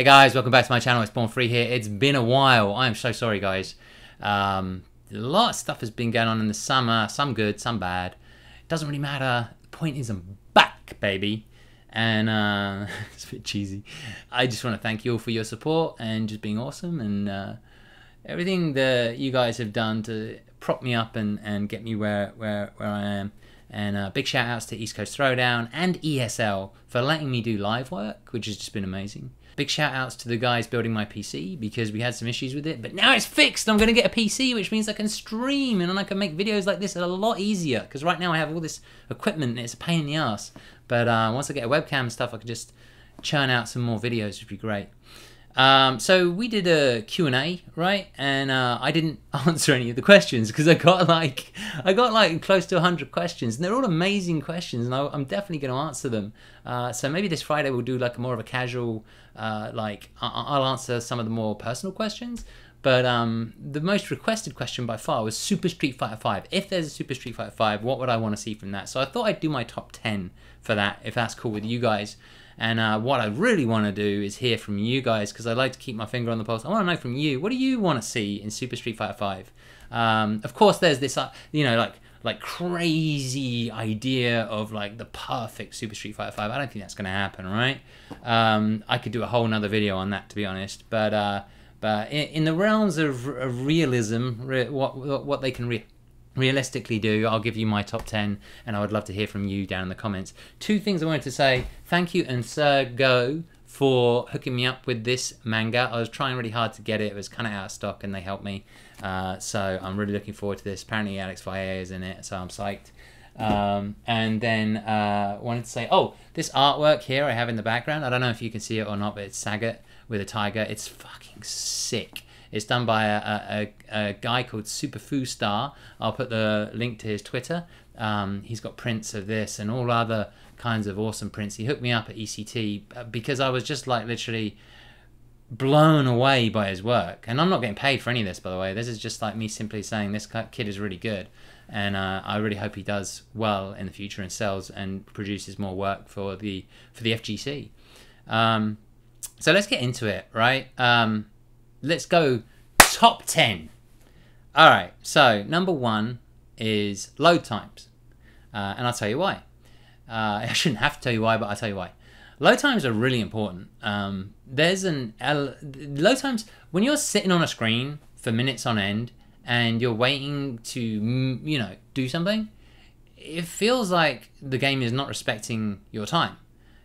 guys, welcome back to my channel. It's BornFree here. It's been a while. I am so sorry, guys. A lot of stuff has been going on in the summer. Some good, some bad. It doesn't really matter. The point is I'm back, baby. And it's a bit cheesy. I just want to thank you all for your support and just being awesome and everything that you guys have done to prop me up and get me where I am. And big shout outs to East Coast Throwdown and ESL for letting me do live work, which has just been amazing. Big shout outs to the guys building my PC because we had some issues with it, but now it's fixed. I'm going to get a PC, which means I can stream and I can make videos like this a lot easier, because right now I have all this equipment and it's a pain in the ass. But once I get a webcam and stuff, I can just churn out some more videos, which would be great. So we did a Q&A, right? And I didn't answer any of the questions because I got like close to 100 questions, and they're all amazing questions, and I'm definitely going to answer them. So maybe this Friday we'll do like more of a casual, I'll answer some of the more personal questions. But the most requested question by far was Super Street Fighter 5. If there's a Super Street Fighter 5, what would I want to see from that? So I thought I'd do my top 10 for that, if that's cool with you guys. And what I really want to do is hear from you guys, because I like to keep my finger on the pulse. I want to know from you, what do you want to see in Super Street Fighter 5? Of course, there's this, like crazy idea of like the perfect Super Street Fighter 5. I don't think that's going to happen, right? I could do a whole nother video on that, to be honest. But in the realms of realism, what they can realistically do, I'll give you my top 10, and I would love to hear from you down in the comments. Two things I wanted to say. Thank you and Sir Go for hooking me up with this manga. I was trying really hard to get it. It was kind of out of stock and they helped me. So I'm really looking forward to this. Apparently Alex Valle is in it, so I'm psyched. And then wanted to say, oh, this artwork here I have in the background, I don't know if you can see it or not, but it's Sagat with a tiger. It's fucking sick. It's done by a guy called Superfoo Star. I'll put the link to his Twitter. He's got prints of this and all other kinds of awesome prints. He hooked me up at ECT because I was just like literally blown away by his work. And I'm not getting paid for any of this, by the way. This is just like me simply saying this kid is really good. And I really hope he does well in the future and sells and produces more work for the FGC. So let's get into it, right? Let's go top 10. All right, so number 1 is load times. And I'll tell you why. I shouldn't have to tell you why, but I'll tell you why. Load times are really important. Load times, when you're sitting on a screen for minutes on end and you're waiting to, do something, it feels like the game is not respecting your time.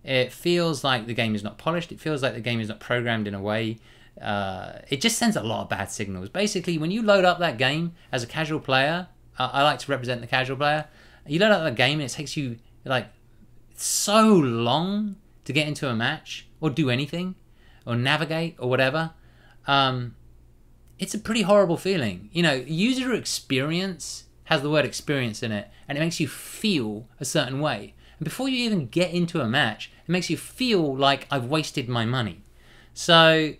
It feels like the game is not polished. It feels like the game is not programmed in a way. It just sends a lot of bad signals. Basically, when you load up that game as a casual player, I like to represent the casual player. You load up that game and it takes you like so long to get into a match or do anything or navigate or whatever. It's a pretty horrible feeling. User experience has the word experience in it, and it makes you feel a certain way. And before you even get into a match, it makes you feel like I've wasted my money. So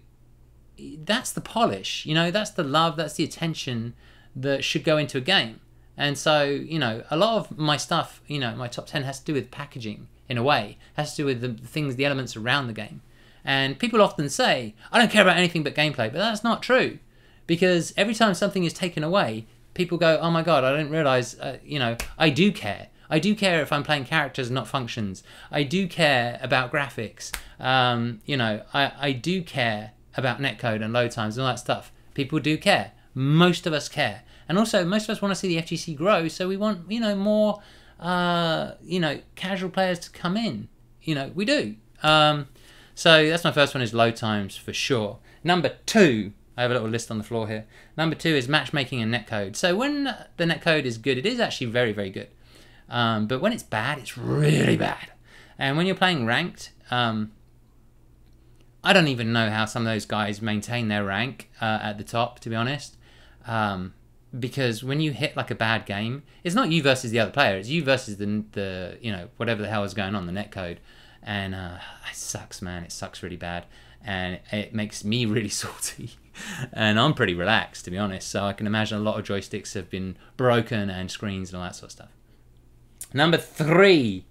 that's the polish, that's the love, that's the attention that should go into a game. And so, a lot of my stuff, my top 10 has to do with packaging in a way, has to do with the things, the elements around the game. And people often say, I don't care about anything but gameplay, but that's not true. Because every time something is taken away, people go, oh my God, I didn't realize, I do care. I do care if I'm playing characters, not functions. I do care about graphics. I do care about netcode and load times and all that stuff. People do care. Most of us care. And also, most of us want to see the FGC grow, so we want, more, casual players to come in. We do. So that's my first one, is load times for sure. Number 2, I have a little list on the floor here. Number 2 is matchmaking and netcode. So when the netcode is good, it is actually very, very good. But when it's bad, it's really bad. And when you're playing ranked, I don't even know how some of those guys maintain their rank at the top, to be honest. Because when you hit like a bad game, it's not you versus the other player, it's you versus the whatever the hell is going on, the netcode. And it sucks, man. It sucks really bad. And it makes me really salty. And I'm pretty relaxed, to be honest. So I can imagine a lot of joysticks have been broken and screens and all that sort of stuff. Number 3,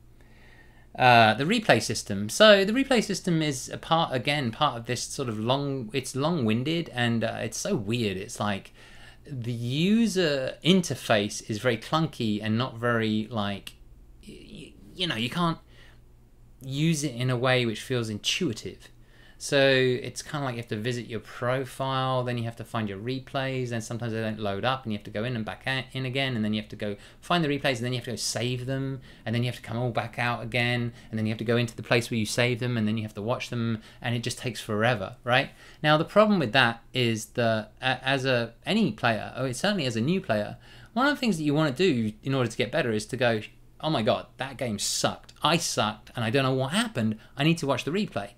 The replay system. So the replay system is part of this sort of it's long-winded, and it's so weird. It's like the user interface is very clunky and not very like, you can't use it in a way which feels intuitive. So it's kind of like you have to visit your profile, then you have to find your replays, and sometimes they don't load up, and you have to go in and back in again, and then you have to go find the replays, and then you have to go save them, and then you have to come all back out again, and then you have to go into the place where you save them, and then you have to watch them, and it just takes forever, right? Now the problem with that is that any player, or certainly as a new player, one of the things that you want to do in order to get better is to go, oh my god, that game sucked, I sucked, and I don't know what happened, I need to watch the replay.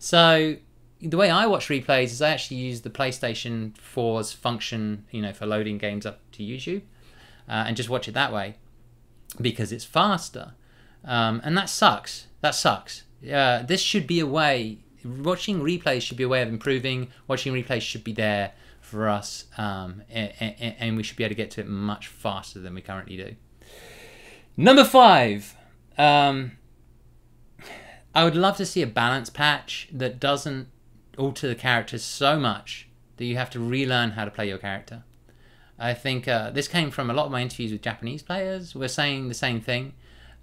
So the way I watch replays is I actually use the PlayStation 4's function, for loading games up to YouTube, and just watch it that way because it's faster. And that sucks. This should be a way. Watching replays should be a way of improving. Watching replays should be there for us, and we should be able to get to it much faster than we currently do. Number 5. I would love to see a balance patch that doesn't alter the characters so much that you have to relearn how to play your character. I think this came from a lot of my interviews with Japanese players who were saying the same thing.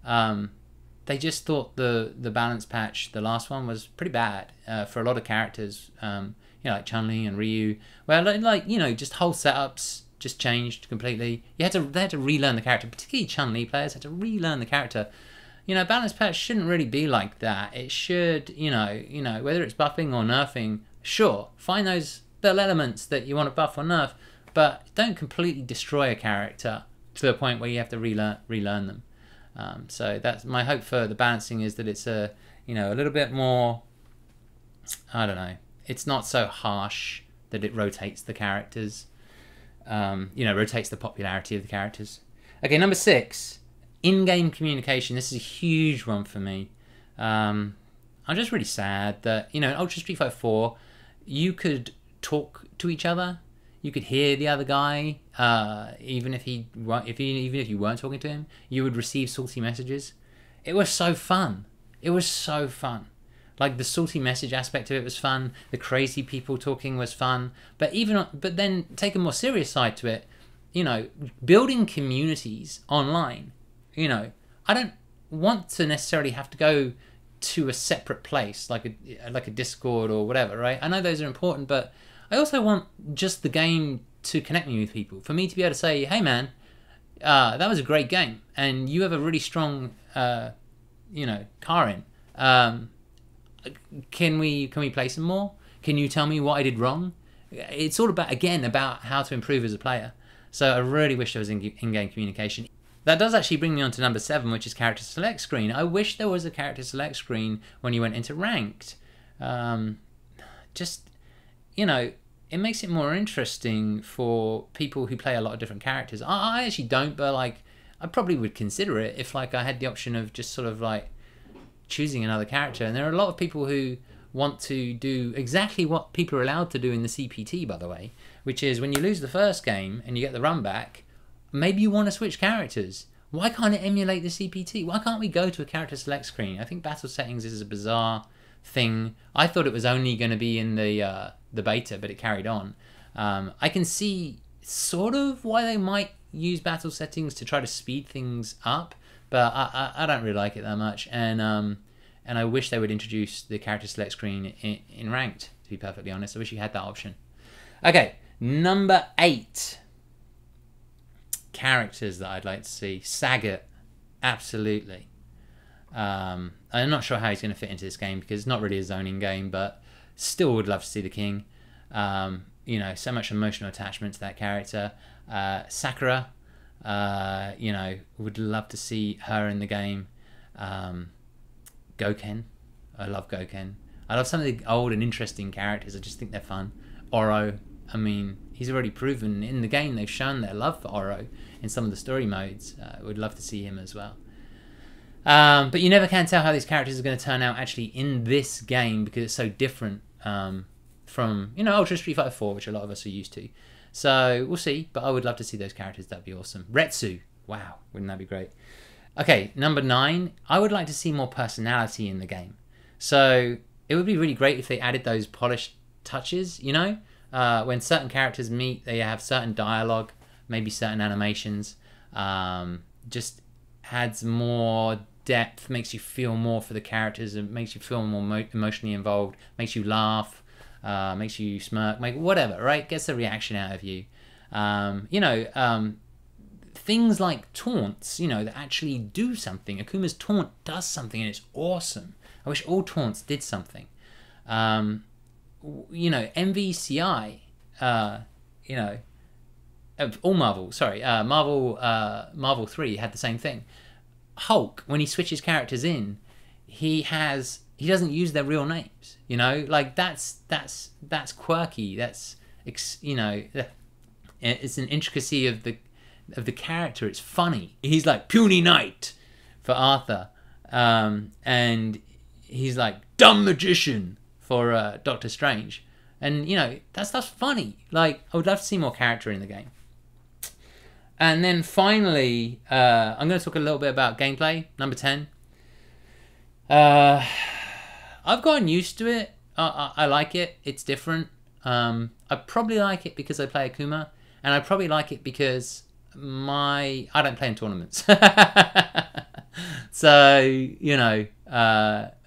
They just thought the balance patch, the last one, was pretty bad for a lot of characters, like Chun-Li and Ryu, where just whole setups just changed completely. They had to relearn the character, particularly Chun-Li players had to relearn the character. Balance patch shouldn't really be like that. It should, whether it's buffing or nerfing, sure, find those little elements that you want to buff or nerf, but don't completely destroy a character to the point where you have to relearn them. So that's my hope for the balancing, is that it's a little bit more, I don't know, it's not so harsh that it rotates the characters, rotates the popularity of the characters. Okay, number 6. In-game communication. This is a huge one for me. I'm just really sad that in Ultra Street Fighter 4, you could talk to each other. You could hear the other guy, even if you weren't talking to him. You would receive salty messages. It was so fun. Like the salty message aspect of it was fun. The crazy people talking was fun. But then take a more serious side to it. Building communities online. I don't want to necessarily have to go to a separate place like a Discord or whatever, right? I know those are important, but I also want just the game to connect me with people. For me to be able to say, hey man, that was a great game, and you have a really strong, Karin. Can we play some more? Can you tell me what I did wrong? It's all about how to improve as a player. So I really wish there was in-game communication. That does actually bring me on to number 7, which is character select screen. I wish there was a character select screen when you went into ranked. It makes it more interesting for people who play a lot of different characters. I actually don't, but I probably would consider it if I had the option of just sort of choosing another character. And there are a lot of people who want to do exactly what people are allowed to do in the CPT, by the way, which is when you lose the first game and you get the run back, maybe you want to switch characters. Why can't it emulate the CPT? Why can't we go to a character select screen? I think battle settings is a bizarre thing. I thought it was only going to be in the beta, but it carried on. I can see sort of why they might use battle settings to try to speed things up, but I don't really like it that much. And I wish they would introduce the character select screen in ranked, to be perfectly honest. I wish you had that option. Okay, number 8. Characters that I'd like to see. Sagat, absolutely. I'm not sure how he's going to fit into this game because it's not really a zoning game, but still would love to see the king. So much emotional attachment to that character. Sakura, would love to see her in the game. Goken, I love Goken. I love some of the old and interesting characters. I just think they're fun. Oro, I mean, he's already proven in the game. They've shown their love for Oro in some of the story modes. Would love to see him as well. But you never can tell how these characters are going to turn out actually in this game because it's so different from Ultra Street Fighter 4, which a lot of us are used to. So we'll see. But I would love to see those characters. That'd be awesome. Retsu, wow, wouldn't that be great? Okay, number 9. I would like to see more personality in the game. So it would be really great if they added those polished touches, you know? When certain characters meet, they have certain dialogue, maybe certain animations. Just adds more depth, makes you feel more for the characters, and makes you feel more emotionally involved, makes you laugh, makes you smirk, whatever, right? Gets a reaction out of you. Things like taunts, that actually do something. Akuma's taunt does something and it's awesome. I wish all taunts did something. MVCI, all Marvel, Marvel 3 had the same thing. Hulk, when he switches characters in, he doesn't use their real names. That's quirky. That's it's an intricacy of the character. It's funny. He's like Puny Knight for Arthur, and he's like dumb magician for Doctor Strange, and that stuff's funny. Like, I would love to see more character in the game. And then finally, I'm going to talk a little bit about gameplay. Number 10. I've gotten used to it. I like it. It's different. I probably like it because I play Akuma, and I probably like it because I don't play in tournaments. So,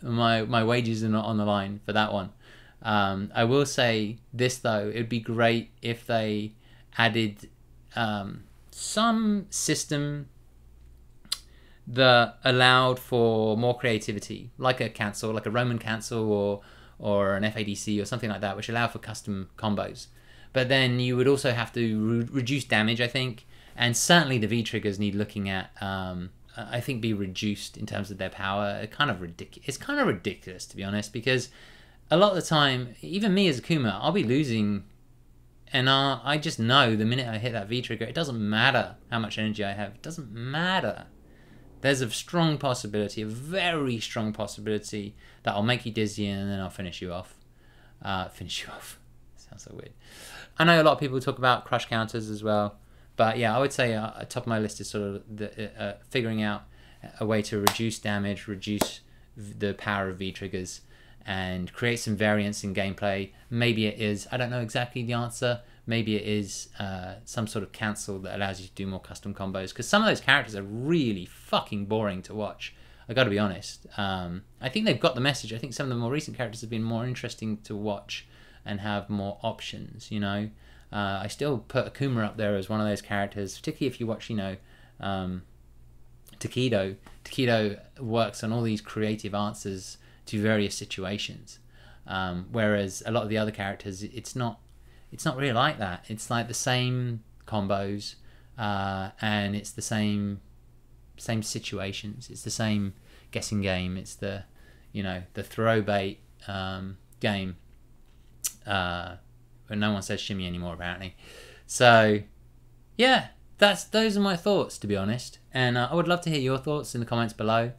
my wages are not on the line for that one. I will say this, though. It would be great if they added some system that allowed for more creativity, like a cancel, like a Roman cancel or an FADC or something like that, which allowed for custom combos. But then you would also have to reduce damage, I think, and certainly the V triggers need looking at. I think be reduced in terms of their power. It's kind of ridiculous, to be honest, because a lot of the time, even me as Akuma, I'll be losing. And I just know the minute I hit that V trigger, it doesn't matter how much energy I have. It doesn't matter. There's a strong possibility, a very strong possibility, that I'll make you dizzy and then I'll finish you off. Sounds so weird. I know a lot of people talk about crush counters as well. But yeah, I would say top of my list is sort of figuring out a way to reduce damage, reduce the power of V triggers, and create some variance in gameplay. Maybe it is, I don't know exactly the answer, maybe it is some sort of cancel that allows you to do more custom combos, because some of those characters are really fucking boring to watch. I gotta be honest. I think they've got the message. I think some of the more recent characters have been more interesting to watch and have more options, I still put Akuma up there as one of those characters, particularly if you watch, Takedo. Takedo works on all these creative answers to various situations, whereas a lot of the other characters, it's not really like that. It's like the same combos, and it's the same situations. It's the same guessing game. It's the the throw bait game, where no one says shimmy anymore, apparently. So yeah, those are my thoughts, to be honest, and I would love to hear your thoughts in the comments below.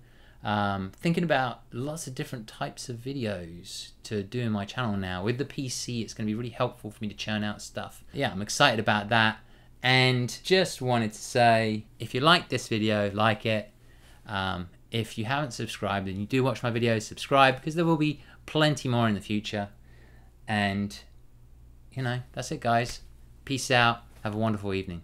Thinking about lots of different types of videos to do in my channel now. With the PC, it's going to be really helpful for me to churn out stuff. Yeah, I'm excited about that. And just wanted to say, if you like this video, like it. If you haven't subscribed and you do watch my videos, subscribe, because there will be plenty more in the future. And, that's it, guys. Peace out. Have a wonderful evening.